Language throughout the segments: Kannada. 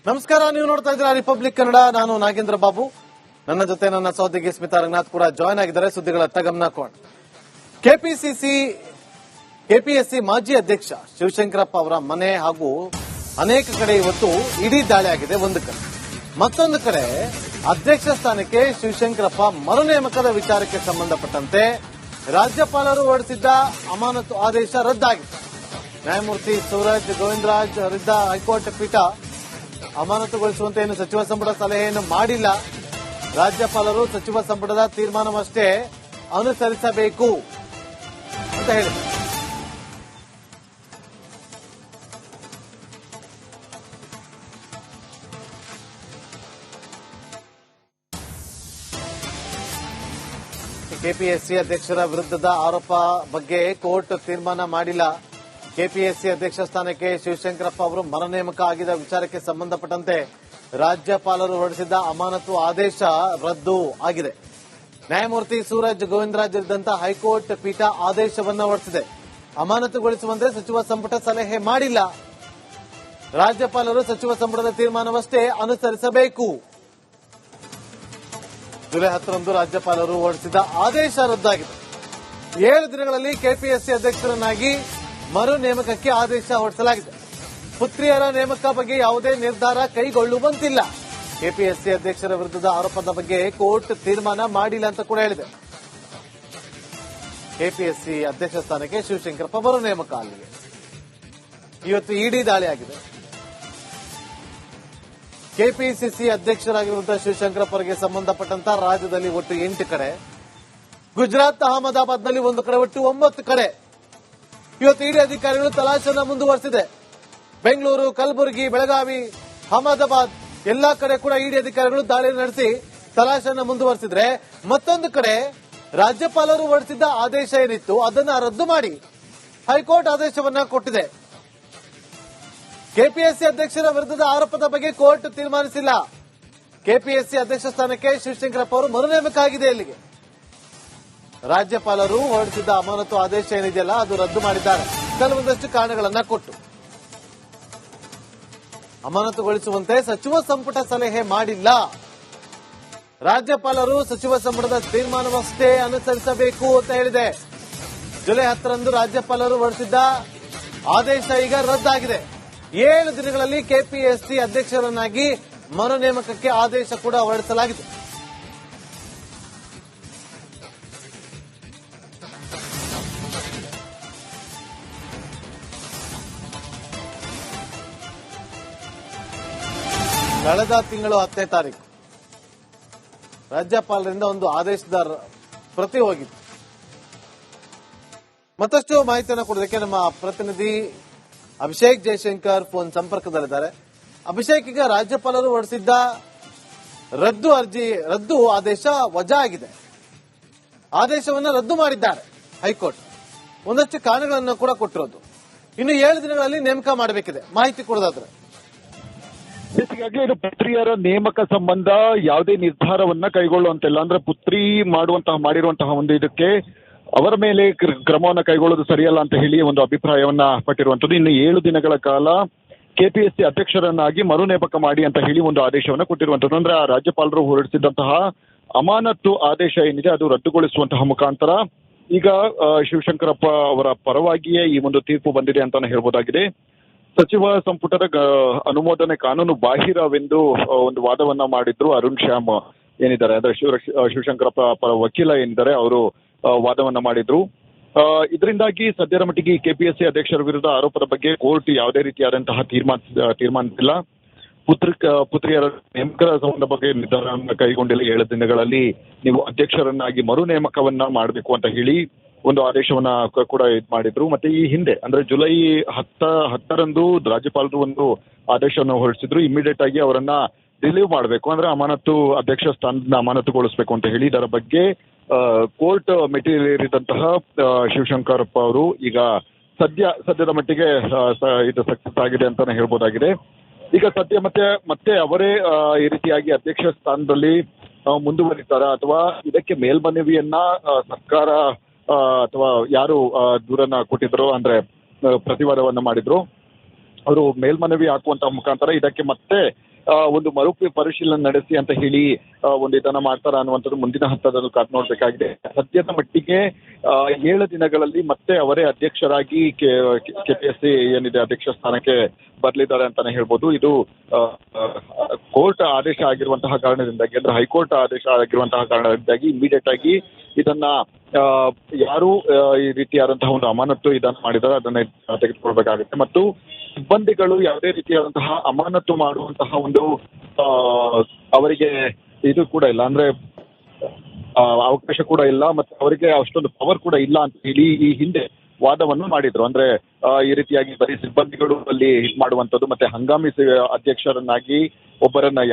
ನಮಸ್ಕಾರ, ನೀವು ನೋಡ್ತಾ ಇದ್ದೀರಾ ರಿಪಬ್ಲಿಕ್ ಕನ್ನಡ. ನಾನು ನಾಗೇಂದ್ರ ಬಾಬು. ನನ್ನ ಜೊತೆ ನನ್ನ ಸಹೋದ್ಯೋಗಿ ಸ್ಮಿತಾ ರಂಗನಾಥ್ ಕೂಡ ಜಾಯ್ನ್ ಆಗಿದ್ದಾರೆ. ಸುದ್ದಿಗಳತ್ತ ಗಮನ ಕೊಡ. ಕೆಪಿಎಸ್ಸಿ ಮಾಜಿ ಅಧ್ಯಕ್ಷ ಶಿವಶಂಕರಪ್ಪ ಅವರ ಮನೆ ಹಾಗೂ ಅನೇಕ ಕಡೆ ಇವತ್ತು ಇಡೀ ದಾಳಿ ಆಗಿದೆ. ಒಂದು ಕಡೆ, ಮತ್ತೊಂದು ಕಡೆ ಅಧ್ಯಕ್ಷ ಸ್ಥಾನಕ್ಕೆ ಶಿವಶಂಕರಪ್ಪ ಮರು ನೇಮಕದ ವಿಚಾರಕ್ಕೆ ಸಂಬಂಧಪಟ್ಟಂತೆ ರಾಜ್ಯಪಾಲರು ಹೊರಡಿಸಿದ್ದ ಅಮಾನತು ಆದೇಶ ರದ್ದಾಗಿದೆ. ನ್ಯಾಯಮೂರ್ತಿ ಸೂರಜ್ ಗೋವಿಂದರಾಜ್ ಅವರಿದ್ದ ಹೈಕೋರ್ಟ್ ಪೀಠ ಅಮಾನತುಗೊಳಿಸುವಂತೆ ಏನು ಸಚಿವ ಸಂಪುಟ ಸಲಹೆಯನ್ನು ಮಾಡಿಲ್ಲ. ರಾಜ್ಯಪಾಲರು ಸಚಿವ ಸಂಪುಟದ ತೀರ್ಮಾನವಷ್ಟೇ ಅನುಸರಿಸಬೇಕು ಅಂತ ಹೇಳಿದರು. ಕೆಪಿಎಸ್ಸಿ ಅಧ್ಯಕ್ಷರ ವಿರುದ್ಧದ ಆರೋಪ ಬಗ್ಗೆ ಕೋರ್ಟ್ ತೀರ್ಮಾನ ಮಾಡಿಲ್ಲ. ಕೆಪಿಎಸ್ಸಿ ಅಧ್ಯಕ್ಷ ಸ್ಥಾನಕ್ಕೆ ಶಿವಶಂಕರಪ್ಪ ಅವರು ಮರು ನೇಮಕ ಆಗಿದ್ದ ವಿಚಾರಕ್ಕೆ ಸಂಬಂಧಪಟ್ಟಂತೆ ರಾಜ್ಯಪಾಲರು ಹೊರಡಿಸಿದ್ದ ಅಮಾನತು ಆದೇಶ ರದ್ದು ಆಗಿದೆ. ನ್ಯಾಯಮೂರ್ತಿ ಸೂರಜ್ ಗೋವಿಂದರಾಜ್ ಇದ್ದಂತಹ ಹೈಕೋರ್ಟ್ ಪೀಠ ಆದೇಶವನ್ನು ಹೊರಡಿಸಿದೆ. ಅಮಾನತುಗೊಳಿಸುವಂತೆ ಸಚಿವ ಸಂಪುಟ ಸಲಹೆ ಮಾಡಿಲ್ಲ. ರಾಜ್ಯಪಾಲರು ಸಚಿವ ಸಂಪುಟದ ತೀರ್ಮಾನವಷ್ಟೇ ಅನುಸರಿಸಬೇಕು. ಜುಲೈ 10ರಂದು ರಾಜ್ಯಪಾಲರು ಹೊರಡಿಸಿದ ಆದೇಶ ರದ್ದಾಗಿದೆ. 7 ದಿನಗಳಲ್ಲಿ ಕೆಪಿಎಸ್ಸಿ ಅಧ್ಯಕ್ಷರನ್ನಾಗಿ ಮರು ನೇಮಕಕ್ಕೆ ಆದೇಶ ಹೊರಡಿಸಲಾಗಿದೆ. ಪುತ್ರಿಯರ ನೇಮಕ ಬಗ್ಗೆ ಯಾವುದೇ ನಿರ್ಧಾರ ಕೈಗೊಳ್ಳುವಂತಿಲ್ಲ. ಕೆಪಿಎಸ್ಸಿ ಅಧ್ಯಕ್ಷರ ವಿರುದ್ಧದ ಆರೋಪದ ಬಗ್ಗೆ ಕೋರ್ಟ್ ತೀರ್ಮಾನ ಮಾಡಿಲ್ಲ ಅಂತ ಕೂಡ ಹೇಳಿದೆ. ಕೆಪಿಎಸ್ಸಿ ಅಧ್ಯಕ್ಷ ಸ್ಥಾನಕ್ಕೆ ಶಿವಶಂಕರಪ್ಪ ಮರು ನೇಮಕ ಅಲ್ಲಿಗೆ ಇವತ್ತು ಇಡಿ ದಾಳಿ ಆಗಿದೆ. ಕೆಪಿಸಿಸಿ ಅಧ್ಯಕ್ಷರಾಗಿರುವಂತಹ ಶಿವಶಂಕರಪ್ಪ ಅವರಿಗೆ ಸಂಬಂಧಪಟ್ಟಂತ ರಾಜ್ಯದಲ್ಲಿ ಒಟ್ಟು 8 ಕಡೆ, ಗುಜರಾತ್ ಅಹಮದಾಬಾದ್ನಲ್ಲಿ 1 ಕಡೆ, ಒಟ್ಟು 9 ಕಡೆ ಇವತ್ತು ಇಡಿ ಅಧಿಕಾರಿಗಳು ತಲಾಶನ ಮುಂದುವರೆಸಿದೆ. ಬೆಂಗಳೂರು, ಕಲಬುರಗಿ, ಬೆಳಗಾವಿ, ಅಹಮದಾಬಾದ್ ಎಲ್ಲಾ ಕಡೆ ಕೂಡ ಇಡಿ ಅಧಿಕಾರಿಗಳು ದಾಳಿ ನಡೆಸಿ ತಲಾಶನ ಮುಂದುವರೆಸಿದ್ರೆ, ಮತ್ತೊಂದು ಕಡೆ ರಾಜ್ಯಪಾಲರು ಹೊರಡಿಸಿದ್ದ ಆದೇಶ ಏನಿತ್ತು ಅದನ್ನ ರದ್ದು ಮಾಡಿ ಹೈಕೋರ್ಟ್ ಆದೇಶವನ್ನ ಕೊಟ್ಟಿದೆ. ಕೆಪಿಎಸ್ಸಿ ಅಧ್ಯಕ್ಷರ ವಿರುದ್ಧದ ಆರೋಪದ ಬಗ್ಗೆ ಕೋರ್ಟ್ ತೀರ್ಮಾನಿಸಿಲ್ಲ. ಕೆಪಿಎಸ್ಸಿ ಅಧ್ಯಕ್ಷ ಸ್ಥಾನಕ್ಕೆ ಶಿವಶಂಕರಪ್ಪ ಅವರು ಮರು ನೇಮಕ ಆಗಿದೆ. ಇಲ್ಲಿಗೆ ರಾಜ್ಯಪಾಲರು ಹೊರಡಿಸಿದ್ದ ಅಮಾನತು ಆದೇಶ ಏನಿದೆಯಲ್ಲ ಅದು ರದ್ದು ಮಾಡಿದ್ದಾರೆ. ಕೆಲವೊಂದಷ್ಟು ಕಾರಣಗಳನ್ನ ಕೊಟ್ಟು ಅಮಾನತುಗೊಳಿಸುವಂತೆ ಸಚಿವ ಸಂಪುಟ ಸಲಹೆ ಮಾಡಿಲ್ಲ. ರಾಜ್ಯಪಾಲರು ಸಚಿವ ಸಂಪುಟದ ತೀರ್ಮಾನವಷ್ಟೇ ಅನುಸರಿಸಬೇಕು ಅಂತ ಹೇಳಿದೆ. ಜುಲೈ 10ರಂದು ರಾಜ್ಯಪಾಲರು ಹೊರಡಿಸಿದ್ದ ಆದೇಶ ಈಗ ರದ್ದಾಗಿದೆ. 7 ದಿನಗಳಲ್ಲಿ ಕೆಪಿಎಸ್ಸಿ ಅಧ್ಯಕ್ಷರನ್ನಾಗಿ ಮರು ನೇಮಕಕ್ಕೆ ಆದೇಶ ಕೂಡ ಹೊರಡಿಸಲಾಗಿದೆ. ಕಳೆದ ತಿಂಗಳು 10ನೇ ತಾರೀಕು ರಾಜ್ಯಪಾಲರಿಂದ ಒಂದು ಆದೇಶದ ಪ್ರತಿ ಹೋಗಿತ್ತು. ಮತ್ತಷ್ಟು ಮಾಹಿತಿಯನ್ನು ಕೊಡೋದಕ್ಕೆ ನಮ್ಮ ಪ್ರತಿನಿಧಿ ಅಭಿಷೇಕ್ ಜಯಶಂಕರ್ ಫೋನ್ ಸಂಪರ್ಕದಲ್ಲಿದ್ದಾರೆ. ಅಭಿಷೇಕ್, ಈಗ ರಾಜ್ಯಪಾಲರು ಹೊರಡಿಸಿದ್ದ ರದ್ದು ಆದೇಶ ವಜಾ ಆಗಿದೆ. ಆದೇಶವನ್ನು ರದ್ದು ಮಾಡಿದ್ದಾರೆ ಹೈಕೋರ್ಟ್. ಒಂದಷ್ಟು ಕಾರಣಗಳನ್ನು ಕೂಡ ಕೊಟ್ಟಿರೋದು. ಇನ್ನು 7 ದಿನಗಳಲ್ಲಿ ನೇಮಕ ಮಾಡಬೇಕಿದೆ. ಮಾಹಿತಿ ಕೊಡೋದಾದ್ರೆ ಬೇಸಿಗಾಗಿ ಇದು ಪುತ್ರಿಯರ ನೇಮಕ ಸಂಬಂಧ ಯಾವುದೇ ನಿರ್ಧಾರವನ್ನ ಕೈಗೊಳ್ಳುವಂತಿಲ್ಲ. ಅಂದ್ರೆ ಪುತ್ರಿ ಮಾಡಿರುವಂತಹ ಒಂದು ಇದಕ್ಕೆ ಅವರ ಮೇಲೆ ಕ್ರಮವನ್ನ ಕೈಗೊಳ್ಳೋದು ಸರಿಯಲ್ಲ ಅಂತ ಹೇಳಿ ಒಂದು ಅಭಿಪ್ರಾಯವನ್ನ ಪಟ್ಟಿರುವಂತದ್ದು. ಇನ್ನು 7 ದಿನಗಳ ಕಾಲ ಕೆಪಿಎಸ್ಸಿ ಅಧ್ಯಕ್ಷರನ್ನಾಗಿ ಮರು ನೇಮಕ ಮಾಡಿ ಅಂತ ಹೇಳಿ ಒಂದು ಆದೇಶವನ್ನ ಕೊಟ್ಟಿರುವಂತದ್ದು. ಅಂದ್ರೆ ಆ ರಾಜ್ಯಪಾಲರು ಹೊರಡಿಸಿದಂತಹ ಅಮಾನತು ಆದೇಶ ಏನಿದೆ ಅದು ರದ್ದುಗೊಳಿಸುವಂತಹ ಮುಖಾಂತರ ಈಗ ಶಿವಶಂಕರಪ್ಪ ಅವರ ಪರವಾಗಿಯೇ ಈ ಒಂದು ತೀರ್ಪು ಬಂದಿದೆ ಅಂತಾನೆ ಹೇಳ್ಬೋದಾಗಿದೆ. ಸಚಿವ ಸಂಪುಟದ ಅನುಮೋದನೆ ಕಾನೂನು ಬಾಹಿರವೆಂದು ಒಂದು ವಾದವನ್ನ ಮಾಡಿದ್ರು ಅರುಣ್ ಶ್ಯಾಮ್ ಏನಿದ್ದಾರೆ, ಅಂದ್ರೆ ಶಿವಶಂಕರಪ್ಪ ಪರ ವಕೀಲ ಏನಿದ್ದಾರೆ ಅವರು ವಾದವನ್ನ ಮಾಡಿದ್ರು. ಇದರಿಂದಾಗಿ ಸದ್ಯದ ಮಟ್ಟಿಗೆ ಕೆಪಿಎಸ್ಸಿ ಅಧ್ಯಕ್ಷರ ವಿರುದ್ಧ ಆರೋಪದ ಬಗ್ಗೆ ಕೋರ್ಟ್ ಯಾವುದೇ ರೀತಿಯಾದಂತಹ ತೀರ್ಮಾನಿಸಿಲ್ಲ. ಪುತ್ರಿಯರ ನೇಮಕದ ಸಂಬಂಧ ಬಗ್ಗೆ ನಿರ್ಧಾರವನ್ನು ಕೈಗೊಂಡಿಲ್ಲ. 7 ದಿನಗಳಲ್ಲಿ ನೀವು ಅಧ್ಯಕ್ಷರನ್ನಾಗಿ ಮರು ನೇಮಕವನ್ನ ಮಾಡಬೇಕು ಅಂತ ಹೇಳಿ ಒಂದು ಆದೇಶವನ್ನ ಕೂಡ ಮಾಡಿದ್ರು. ಮತ್ತೆ ಈ ಹಿಂದೆ ಅಂದ್ರೆ ಜುಲೈ 10ರಂದು ರಾಜ್ಯಪಾಲರು ಒಂದು ಆದೇಶವನ್ನು ಹೊರಡಿಸಿದ್ರು. ಇಮಿಡಿಯೇಟ್ ಆಗಿ ಅವರನ್ನ ರಿಲೀವ್ ಮಾಡಬೇಕು, ಅಂದ್ರೆ ಅಧ್ಯಕ್ಷ ಸ್ಥಾನದಿಂದ ಅಮಾನತುಗೊಳಿಸಬೇಕು ಅಂತ ಹೇಳಿ ಇದರ ಬಗ್ಗೆ ಕೋರ್ಟ್ ಮೆಟೀರಿಯಲ್ ಶಿವಶಂಕರಪ್ಪ ಅವರು ಈಗ ಸದ್ಯದ ಮಟ್ಟಿಗೆ ಇದು ಸಕ್ಸಸ್ ಆಗಿದೆ ಅಂತಾನೆ ಹೇಳ್ಬೋದಾಗಿದೆ. ಈಗ ಸದ್ಯ ಮತ್ತೆ ಅವರೇ ಈ ರೀತಿಯಾಗಿ ಅಧ್ಯಕ್ಷ ಸ್ಥಾನದಲ್ಲಿ ಮುಂದುವರಿತಾರ ಅಥವಾ ಇದಕ್ಕೆ ಮೇಲ್ಮನವಿಯನ್ನ ಸರ್ಕಾರ ಅಥವಾ ಯಾರು ದೂರನ್ನ ಕೊಟ್ಟಿದ್ರು ಅಂದ್ರೆ ಪ್ರತಿವಾದವನ್ನ ಮಾಡಿದ್ರು ಅವರು ಮೇಲ್ಮನವಿ ಹಾಕುವಂತ ಮುಖಾಂತರ ಇದಕ್ಕೆ ಮತ್ತೆ ಒಂದು ಮರು ಪರಿಶೀಲನೆ ನಡೆಸಿ ಅಂತ ಹೇಳಿ ಒಂದು ಇದನ್ನ ಮಾಡ್ತಾರ ಅನ್ನುವಂಥದ್ದು ಮುಂದಿನ ಹಂತದಲ್ಲಿ ಕಾದು ನೋಡ್ಬೇಕಾಗಿದೆ. ಸದ್ಯದ ಮಟ್ಟಿಗೆ 7 ದಿನಗಳಲ್ಲಿ ಮತ್ತೆ ಅವರೇ ಅಧ್ಯಕ್ಷರಾಗಿ ಕೆಪಿಎಸ್ಸಿ ಏನಿದೆ ಅಧ್ಯಕ್ಷ ಸ್ಥಾನಕ್ಕೆ ಬರ್ಲಿದ್ದಾರೆ ಅಂತಾನೆ ಹೇಳ್ಬೋದು. ಇದು ಕೋರ್ಟ್ ಆದೇಶ ಆಗಿರುವಂತಹ ಕಾರಣದಿಂದಾಗಿ, ಅಂದ್ರೆ ಹೈಕೋರ್ಟ್ ಆದೇಶ ಆಗಿರುವಂತಹ ಕಾರಣದಿಂದಾಗಿ ಇಮಿಡಿಯೇಟ್ ಆಗಿ ಇದನ್ನ ಯಾರು ಈ ರೀತಿಯಾದಂತಹ ಒಂದು ಅಮಾನತ್ತು ಇದನ್ನು ಮಾಡಿದರೆ ಅದನ್ನ ತೆಗೆದುಕೊಳ್ಬೇಕಾಗುತ್ತೆ. ಮತ್ತು ಸಿಬ್ಬಂದಿಗಳು ಯಾವುದೇ ರೀತಿಯಾದಂತಹ ಅಮಾನತು ಮಾಡುವಂತಹ ಒಂದು ಅವರಿಗೆ ಇದು ಕೂಡ ಇಲ್ಲ, ಅಂದ್ರೆ ಅವಕಾಶ ಕೂಡ ಇಲ್ಲ, ಮತ್ತೆ ಅವರಿಗೆ ಅಷ್ಟೊಂದು ಪವರ್ ಕೂಡ ಇಲ್ಲ ಅಂತ ಹೇಳಿ ಈ ಹಿಂದೆ ವಾದವನ್ನು ಮಾಡಿದ್ರು. ಅಂದ್ರೆ ಈ ರೀತಿಯಾಗಿ ಬರೀ ಸಿಬ್ಬಂದಿಗಳು ಅಲ್ಲಿ ಇದು ಮಾಡುವಂಥದ್ದು, ಮತ್ತೆ ಹಂಗಾಮಿ ಅಧ್ಯಕ್ಷರನ್ನಾಗಿ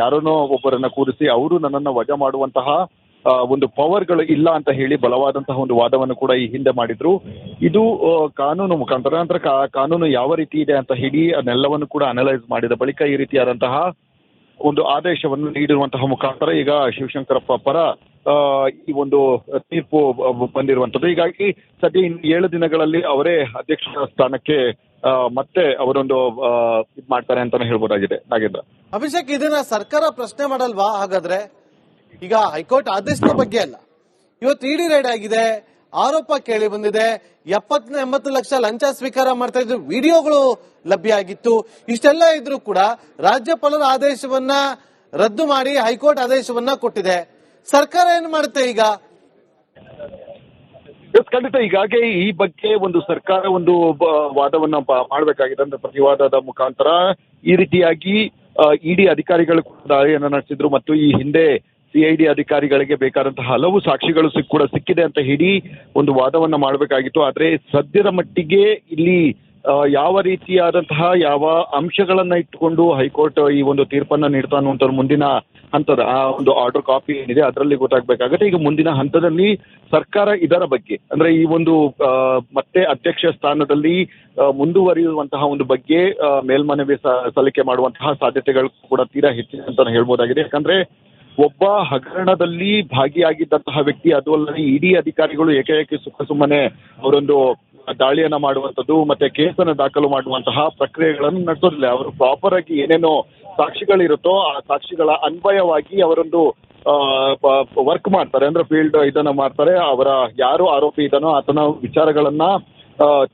ಯಾರನ್ನೋ ಒಬ್ಬರನ್ನ ಕೂರಿಸಿ ಅವರು ನನ್ನನ್ನ ವಜಾ ಮಾಡುವಂತಹ ಒಂದು ಪವರ್ಗಳು ಇಲ್ಲ ಅಂತ ಹೇಳಿ ಬಲವಾದಂತಹ ಒಂದು ವಾದವನ್ನು ಕೂಡ ಈ ಹಿಂದೆ ಮಾಡಿದ್ರು. ಇದು ಕಾನೂನು ಮುಖಾಂತರ, ಅಂದ್ರೆ ಕಾನೂನು ಯಾವ ರೀತಿ ಇದೆ ಅಂತ ಹೇಳಿ ಅದನ್ನೆಲ್ಲವನ್ನು ಕೂಡ ಅನಲೈಸ್ ಮಾಡಿದ ಬಳಿಕ ಈ ರೀತಿಯಾದಂತಹ ಒಂದು ಆದೇಶವನ್ನು ನೀಡಿರುವಂತಹ ಮುಖಾಂತರ ಈಗ ಶಿವಶಂಕರಪ್ಪ ಪರ ಈ ಒಂದು ತೀರ್ಪು ಬಂದಿರುವಂತದ್ದು. ಹೀಗಾಗಿ ಸದ್ಯ 7 ದಿನಗಳಲ್ಲಿ ಅವರೇ ಅಧ್ಯಕ್ಷ ಸ್ಥಾನಕ್ಕೆ ಮತ್ತೆ ಅವರೊಂದು ಇದು ಮಾಡ್ತಾರೆ ಅಂತಾನೆ ಹೇಳ್ಬೋದಾಗಿದೆ. ನಾಗೇಂದ್ರ, ಅಭಿಷೇಕ್, ಇದನ್ನ ಸರ್ಕಾರ ಪ್ರಶ್ನೆ ಮಾಡಲ್ವಾ ಹಾಗಾದ್ರೆ? ಈಗ ಹೈಕೋರ್ಟ್ ಆದೇಶದ ಬಗ್ಗೆ ಅಲ್ಲ, ಇವತ್ತು ಇಡಿ ರೈಡ್ ಆಗಿದೆ, ಆರೋಪ ಕೇಳಿ ಬಂದಿದೆ, 70-80 ಲಕ್ಷ ಲಂಚ ಸ್ವೀಕಾರ ಮಾಡ್ತಾ ಇದ್ರು ವಿಡಿಯೋಗಳು ಲಭ್ಯ ಆಗಿತ್ತು. ಇಷ್ಟೆಲ್ಲ ಇದ್ರೂ ಕೂಡ ರಾಜ್ಯಪಾಲರ ಆದೇಶವನ್ನ ರದ್ದು ಮಾಡಿ ಹೈಕೋರ್ಟ್ ಆದೇಶವನ್ನ ಕೊಟ್ಟಿದೆ. ಸರ್ಕಾರ ಏನ್ ಮಾಡುತ್ತೆ ಈಗ? ಖಂಡಿತ ಈಗಾಗಲೇ ಈ ಬಗ್ಗೆ ಒಂದು ಸರ್ಕಾರ ಒಂದು ವಾದವನ್ನ ಮಾಡಬೇಕಾಗಿದೆ. ಅಂದ್ರೆ ಪ್ರತಿವಾದದ ಮುಖಾಂತರ ಈ ರೀತಿಯಾಗಿ ಇಡಿ ಅಧಿಕಾರಿಗಳು ಕೂಡ ದಾಳಿಯನ್ನು ನಡೆಸಿದ್ರು ಮತ್ತು ಈ ಹಿಂದೆ ಸಿಐಡಿ ಅಧಿಕಾರಿಗಳಿಗೆ ಬೇಕಾದಂತಹ ಹಲವು ಸಾಕ್ಷಿಗಳು ಕೂಡ ಸಿಕ್ಕಿದೆ ಅಂತ ಹೇಳಿ ಒಂದು ವಾದವನ್ನ ಮಾಡಬೇಕಾಗಿತ್ತು. ಆದ್ರೆ ಸದ್ಯದ ಮಟ್ಟಿಗೆ ಇಲ್ಲಿ ಯಾವ ರೀತಿಯಾದಂತಹ ಯಾವ ಅಂಶಗಳನ್ನ ಇಟ್ಟುಕೊಂಡು ಹೈಕೋರ್ಟ್ ಈ ಒಂದು ತೀರ್ಪನ್ನ ನೀಡ್ತಾ ಅನ್ನುವಂಥದ್ದು ಮುಂದಿನ ಹಂತದ ಆ ಒಂದು ಆರ್ಡರ್ ಕಾಪಿ ಏನಿದೆ ಅದರಲ್ಲಿ ಗೊತ್ತಾಗಬೇಕಾಗುತ್ತೆ. ಈಗ ಮುಂದಿನ ಹಂತದಲ್ಲಿ ಸರ್ಕಾರ ಇದರ ಬಗ್ಗೆ, ಅಂದ್ರೆ ಈ ಒಂದು ಮತ್ತೆ ಅಧ್ಯಕ್ಷ ಸ್ಥಾನದಲ್ಲಿ ಮುಂದುವರಿಯುವಂತಹ ಒಂದು ಬಗ್ಗೆ ಮೇಲ್ಮನವಿ ಸಲ್ಲಿಕೆ ಮಾಡುವಂತಹ ಸಾಧ್ಯತೆಗಳು ಕೂಡ ತೀರಾ ಹೆಚ್ಚಿದೆ ಅಂತ ಹೇಳ್ಬೋದಾಗಿದೆ. ಯಾಕಂದ್ರೆ ಒಬ್ಬ ಹಗರಣದಲ್ಲಿ ಭಾಗಿಯಾಗಿದ್ದಂತಹ ವ್ಯಕ್ತಿ, ಅದು ಅಲ್ಲದೆ ಇಡಿ ಅಧಿಕಾರಿಗಳು ಏಕಾಏಕಿ ಸುಮ್ಮನೆ ಅವರೊಂದು ದಾಳಿಯನ್ನ ಮಾಡುವಂಥದ್ದು ಮತ್ತೆ ಕೇಸನ್ನು ದಾಖಲು ಮಾಡುವಂತಹ ಪ್ರಕ್ರಿಯೆಗಳನ್ನು ನಡೆಸೋದಿಲ್ಲ. ಅವರು ಪ್ರಾಪರ್ ಆಗಿ ಏನೇನೋ ಸಾಕ್ಷಿಗಳಿರುತ್ತೋ ಆ ಸಾಕ್ಷಿಗಳ ಅನ್ವಯವಾಗಿ ಅವರೊಂದು ವರ್ಕ್ ಮಾಡ್ತಾರೆ, ಅಂದ್ರೆ ಫೀಲ್ಡ್ ಇದನ್ನ ಮಾಡ್ತಾರೆ. ಅವರ ಯಾರು ಆರೋಪಿ ಇದನ್ನೋ ಆತನ ವಿಚಾರಗಳನ್ನ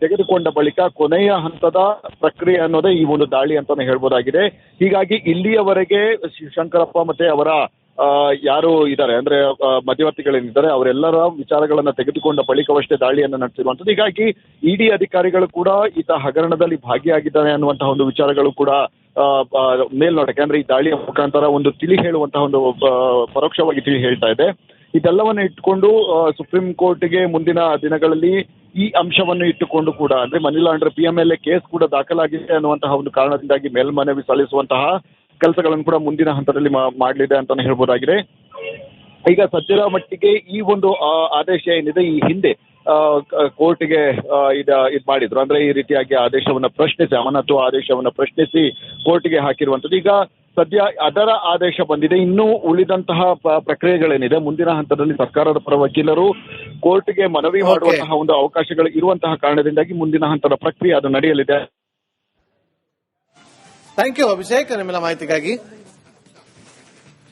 ತೆಗೆದುಕೊಂಡ ಬಳಿಕ ಕೊನೆಯ ಹಂತದ ಪ್ರಕ್ರಿಯೆ ಅನ್ನೋದೇ ಈ ಒಂದು ದಾಳಿ ಅಂತಾನೆ ಹೇಳ್ಬೋದಾಗಿದೆ. ಹೀಗಾಗಿ ಇಲ್ಲಿಯವರೆಗೆ ಶಿವಶಂಕರಪ್ಪ ಮತ್ತೆ ಅವರ ಯಾರು ಇದ್ದಾರೆ ಅಂದ್ರೆ ಮಧ್ಯವರ್ತಿಗಳೇನಿದ್ದಾರೆ ಅವರೆಲ್ಲರ ವಿಚಾರಗಳನ್ನ ತೆಗೆದುಕೊಂಡ ಬಳಿಕವಷ್ಟೇ ದಾಳಿಯನ್ನು ನಡೆಸಿರುವಂಥದ್ದು. ಹೀಗಾಗಿ ಇಡಿ ಅಧಿಕಾರಿಗಳು ಕೂಡ ಈತ ಹಗರಣದಲ್ಲಿ ಭಾಗಿಯಾಗಿದ್ದಾನೆ ಅನ್ನುವಂತಹ ಒಂದು ವಿಚಾರಗಳು ಕೂಡ ಮೇಲ್ನೋಟಕ್ಕೆ, ಅಂದ್ರೆ ಈ ದಾಳಿಯ ಮುಖಾಂತರ ಒಂದು ತಿಳಿ ಹೇಳುವಂತಹ ಒಂದು ಪರೋಕ್ಷವಾಗಿ ತಿಳಿ ಹೇಳ್ತಾ ಇದೆ. ಇದೆಲ್ಲವನ್ನ ಇಟ್ಟುಕೊಂಡು ಸುಪ್ರೀಂ ಕೋರ್ಟ್ಗೆ ಮುಂದಿನ ದಿನಗಳಲ್ಲಿ ಈ ಅಂಶವನ್ನು ಇಟ್ಟುಕೊಂಡು ಕೂಡ, ಅಂದ್ರೆ ಮನಿ ಲಾಂಡ್ರ್ PMLA ಕೇಸ್ ಕೂಡ ದಾಖಲಾಗಿದೆ ಅನ್ನುವಂತಹ ಒಂದು ಕಾರಣದಿಂದಾಗಿ ಮೇಲ್ಮನವಿ ಸಲ್ಲಿಸುವಂತಹ ಕೆಲಸಗಳನ್ನು ಕೂಡ ಮುಂದಿನ ಹಂತದಲ್ಲಿ ಮಾಡಲಿದೆ ಅಂತಾನೆ ಹೇಳ್ಬೋದಾಗಿದೆ. ಈಗ ಸದ್ಯದ ಮಟ್ಟಿಗೆ ಈ ಒಂದು ಆದೇಶ ಏನಿದೆ ಈ ಹಿಂದೆ ಕೋರ್ಟ್ಗೆ ಇದು ಮಾಡಿದ್ರು, ಅಂದ್ರೆ ಈ ರೀತಿಯಾಗಿ ಆದೇಶವನ್ನ ಪ್ರಶ್ನಿಸಿ, ಅಮಾನತು ಆದೇಶವನ್ನ ಪ್ರಶ್ನಿಸಿ ಕೋರ್ಟ್ಗೆ ಹಾಕಿರುವಂತದ್ದು. ಈಗ ಸದ್ಯ ಅದರ ಆದೇಶ ಬಂದಿದೆ. ಇನ್ನೂ ಉಳಿದಂತಹ ಪ್ರಕ್ರಿಯೆಗಳೇನಿದೆ ಮುಂದಿನ ಹಂತದಲ್ಲಿ ಸರ್ಕಾರದ ಪರ ವಕೀಲರು ಕೋರ್ಟ್ಗೆ ಮನವಿ ಮಾಡುವಂತಹ ಒಂದು ಅವಕಾಶಗಳು ಇರುವಂತಹ ಕಾರಣದಿಂದಾಗಿ ಮುಂದಿನ ಹಂತದ ಪ್ರಕ್ರಿಯೆ ಅದು ನಡೆಯಲಿದೆ. ಥ್ಯಾಂಕ್ ಯು ಅಭಿಷೇಕ್, ನಿಮ್ಮೆಲ್ಲ ಮಾಹಿತಿಗಾಗಿ.